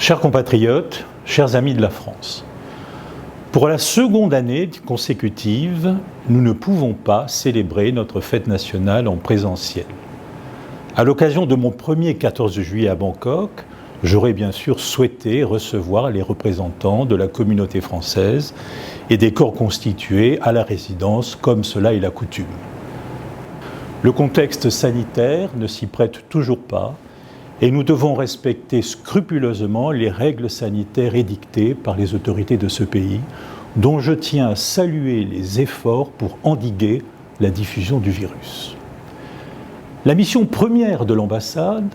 Chers compatriotes, chers amis de la France, pour la seconde année consécutive, nous ne pouvons pas célébrer notre fête nationale en présentiel. À l'occasion de mon premier 14 juillet à Bangkok, j'aurais bien sûr souhaité recevoir les représentants de la communauté française et des corps constitués à la résidence, comme cela est la coutume. Le contexte sanitaire ne s'y prête toujours pas et nous devons respecter scrupuleusement les règles sanitaires édictées par les autorités de ce pays, dont je tiens à saluer les efforts pour endiguer la diffusion du virus. La mission première de l'ambassade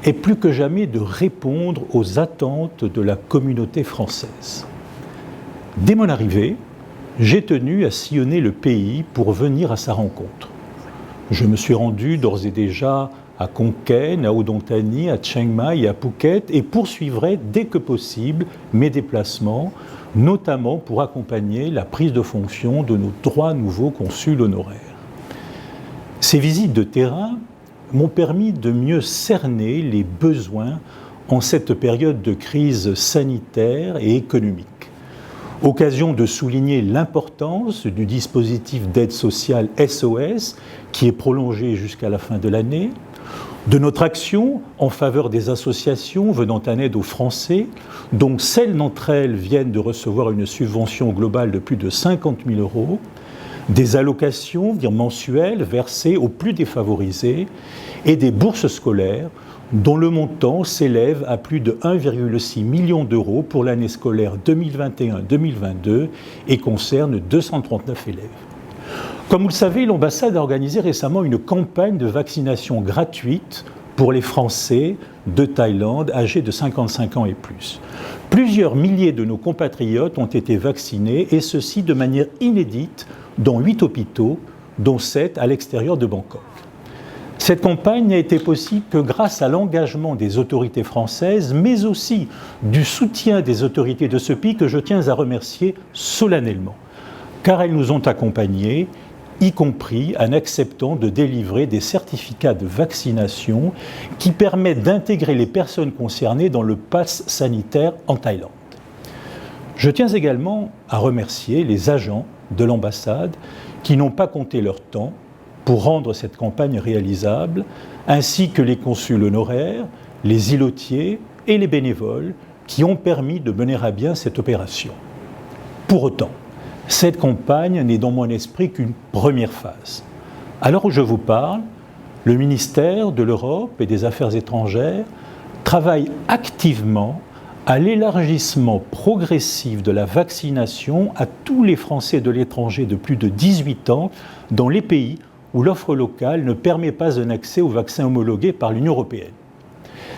est plus que jamais de répondre aux attentes de la communauté française. Dès mon arrivée, j'ai tenu à sillonner le pays pour venir à sa rencontre. Je me suis rendu d'ores et déjà à Khon Kaen, à Udon Thani, à Chiang Mai et à Phuket et poursuivrai dès que possible mes déplacements, notamment pour accompagner la prise de fonction de nos 3 nouveaux consuls honoraires. Ces visites de terrain m'ont permis de mieux cerner les besoins en cette période de crise sanitaire et économique. Occasion de souligner l'importance du dispositif d'aide sociale SOS qui est prolongé jusqu'à la fin de l'année, de notre action en faveur des associations venant en aide aux Français, dont celles d'entre elles viennent de recevoir une subvention globale de plus de 50 000 €, des allocations mensuelles versées aux plus défavorisés et des bourses scolaires dont le montant s'élève à plus de 1,6 million d'euros pour l'année scolaire 2021-2022 et concerne 239 élèves. Comme vous le savez, l'ambassade a organisé récemment une campagne de vaccination gratuite pour les Français de Thaïlande âgés de 55 ans et plus. Plusieurs milliers de nos compatriotes ont été vaccinés et ceci de manière inédite dans 8 hôpitaux, dont 7 à l'extérieur de Bangkok. Cette campagne n'a été possible que grâce à l'engagement des autorités françaises, mais aussi du soutien des autorités de ce pays que je tiens à remercier solennellement, car elles nous ont accompagnés, y compris en acceptant de délivrer des certificats de vaccination qui permettent d'intégrer les personnes concernées dans le pass sanitaire en Thaïlande. Je tiens également à remercier les agents de l'ambassade qui n'ont pas compté leur temps pour rendre cette campagne réalisable, ainsi que les consuls honoraires, les îlotiers et les bénévoles qui ont permis de mener à bien cette opération. Pour autant, cette campagne n'est dans mon esprit qu'une première phase. À l'heure où je vous parle, le ministère de l'Europe et des Affaires étrangères travaille activement à l'élargissement progressif de la vaccination à tous les Français de l'étranger de plus de 18 ans dans les pays où l'offre locale ne permet pas un accès aux vaccins homologués par l'Union européenne.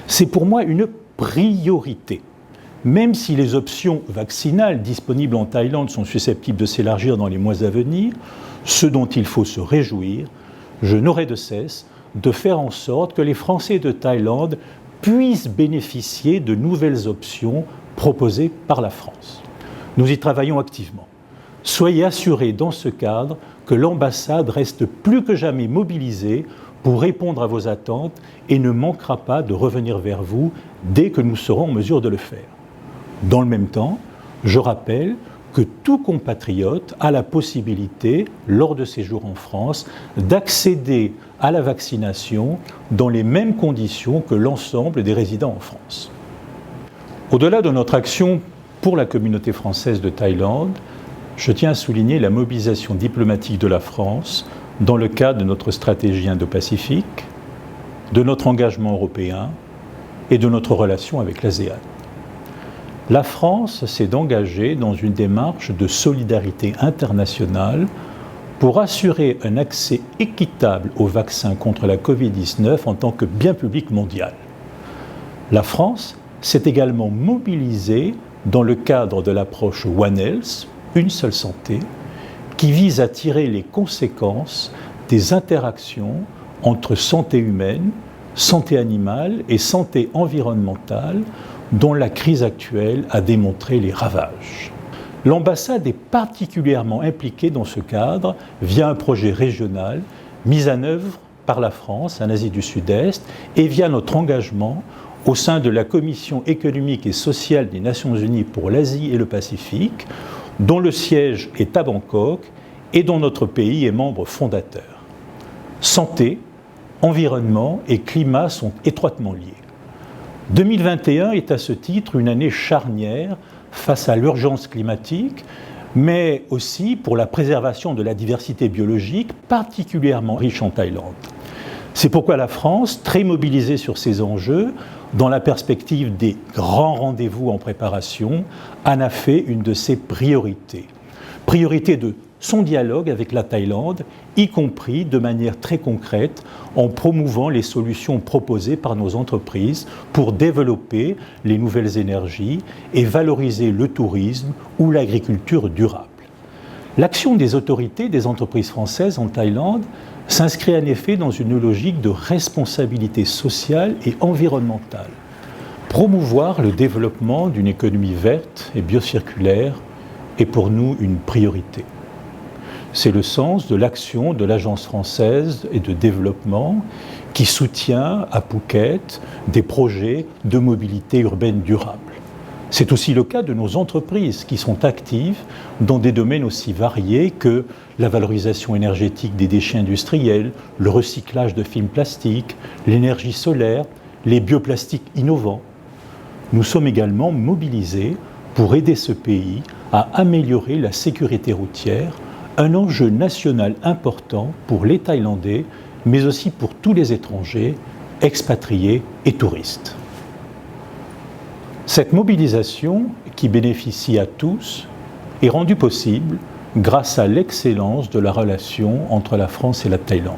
C'est pour moi une priorité. Même si les options vaccinales disponibles en Thaïlande sont susceptibles de s'élargir dans les mois à venir, ce dont il faut se réjouir, je n'aurai de cesse de faire en sorte que les Français de Thaïlande puissent bénéficier de nouvelles options proposées par la France. Nous y travaillons activement. Soyez assurés dans ce cadre que l'ambassade reste plus que jamais mobilisée pour répondre à vos attentes et ne manquera pas de revenir vers vous dès que nous serons en mesure de le faire. Dans le même temps, je rappelle que tout compatriote a la possibilité, lors de ses jours en France, d'accéder à la vaccination dans les mêmes conditions que l'ensemble des résidents en France. Au-delà de notre action pour la communauté française de Thaïlande, je tiens à souligner la mobilisation diplomatique de la France dans le cadre de notre stratégie Indo-Pacifique, de notre engagement européen et de notre relation avec l'ASEAN. La France s'est engagée dans une démarche de solidarité internationale pour assurer un accès équitable aux vaccins contre la Covid-19 en tant que bien public mondial. La France s'est également mobilisée dans le cadre de l'approche One Health, une seule santé, qui vise à tirer les conséquences des interactions entre santé humaine, santé animale et santé environnementale dont la crise actuelle a démontré les ravages. L'ambassade est particulièrement impliquée dans ce cadre via un projet régional mis en œuvre par la France en Asie du Sud-Est et via notre engagement au sein de la Commission économique et sociale des Nations Unies pour l'Asie et le Pacifique, dont le siège est à Bangkok et dont notre pays est membre fondateur. Santé, environnement et climat sont étroitement liés. 2021 est à ce titre une année charnière face à l'urgence climatique, mais aussi pour la préservation de la diversité biologique, particulièrement riche en Thaïlande. C'est pourquoi la France, très mobilisée sur ces enjeux, dans la perspective des grands rendez-vous en préparation, en a fait une de ses priorités. Priorité de son dialogue avec la Thaïlande, y compris de manière très concrète en promouvant les solutions proposées par nos entreprises pour développer les nouvelles énergies et valoriser le tourisme ou l'agriculture durable. L'action des autorités des entreprises françaises en Thaïlande s'inscrit en effet dans une logique de responsabilité sociale et environnementale. Promouvoir le développement d'une économie verte et biocirculaire est pour nous une priorité. C'est le sens de l'action de l'Agence française et de développement qui soutient à Phuket des projets de mobilité urbaine durable. C'est aussi le cas de nos entreprises qui sont actives dans des domaines aussi variés que la valorisation énergétique des déchets industriels, le recyclage de films plastiques, l'énergie solaire, les bioplastiques innovants. Nous sommes également mobilisés pour aider ce pays à améliorer la sécurité routière, un enjeu national important pour les Thaïlandais, mais aussi pour tous les étrangers, expatriés et touristes. Cette mobilisation, qui bénéficie à tous, est rendue possible grâce à l'excellence de la relation entre la France et la Thaïlande.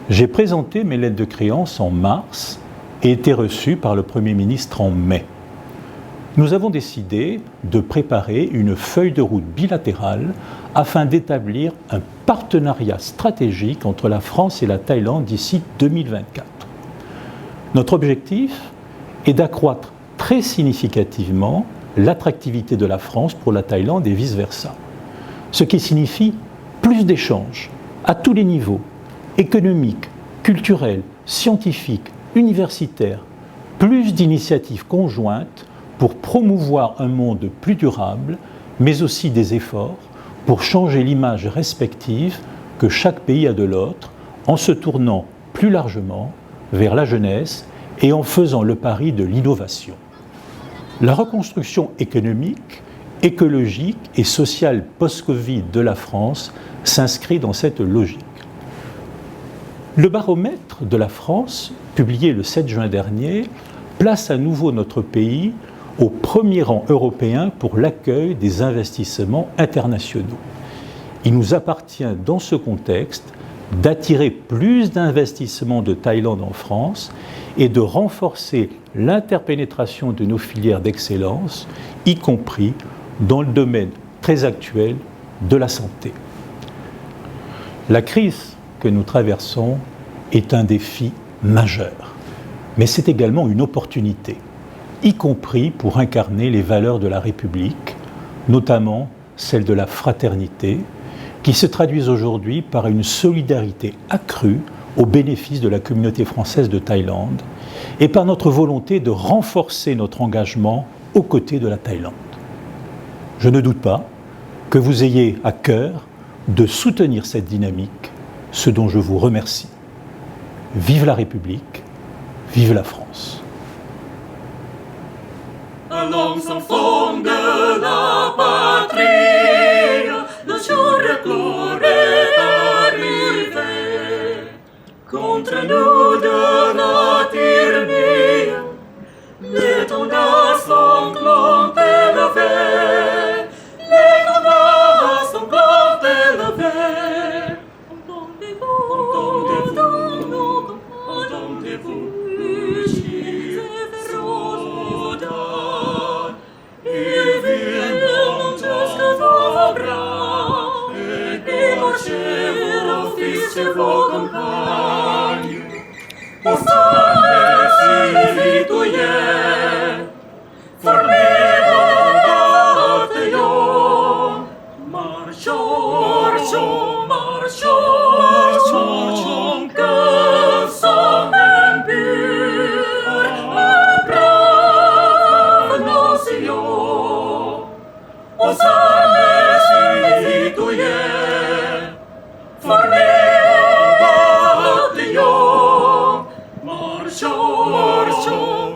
J'ai présenté mes lettres de créance en mars et été reçu par le Premier ministre en mai. Nous avons décidé de préparer une feuille de route bilatérale afin d'établir un partenariat stratégique entre la France et la Thaïlande d'ici 2024. Notre objectif est d'accroître très significativement l'attractivité de la France pour la Thaïlande et vice-versa. Ce qui signifie plus d'échanges à tous les niveaux, économiques, culturels, scientifiques, universitaires, plus d'initiatives conjointes pour promouvoir un monde plus durable, mais aussi des efforts pour changer l'image respective que chaque pays a de l'autre, en se tournant plus largement vers la jeunesse et en faisant le pari de l'innovation. La reconstruction économique, écologique et sociale post-Covid de la France s'inscrit dans cette logique. Le baromètre de la France, publié le 7 juin dernier, place à nouveau notre pays au premier rang européen pour l'accueil des investissements internationaux. Il nous appartient dans ce contexte d'attirer plus d'investissements de Thaïlande en France et de renforcer l'interpénétration de nos filières d'excellence, y compris dans le domaine très actuel de la santé. La crise que nous traversons est un défi majeur, mais c'est également une opportunité, y compris pour incarner les valeurs de la République, notamment celle de la fraternité, qui se traduisent aujourd'hui par une solidarité accrue au bénéfice de la communauté française de Thaïlande et par notre volonté de renforcer notre engagement aux côtés de la Thaïlande. Je ne doute pas que vous ayez à cœur de soutenir cette dynamique, ce dont je vous remercie. Vive la République, vive la France. Allons enfants de la patrie, le jour de gloire est arrivé. Contre nous de la tyrannie, l'étendard sanglant élevé, l'étendard sanglant élevé. Entendez-vous, soldats, ils viennent jusqu'à vos bras, égorgez vos fils et vos compagnes, pour s'arrêter citoyens, formez vos bataillons, marchons, marchons, marchons, marchons, que sommes impurs. marchons,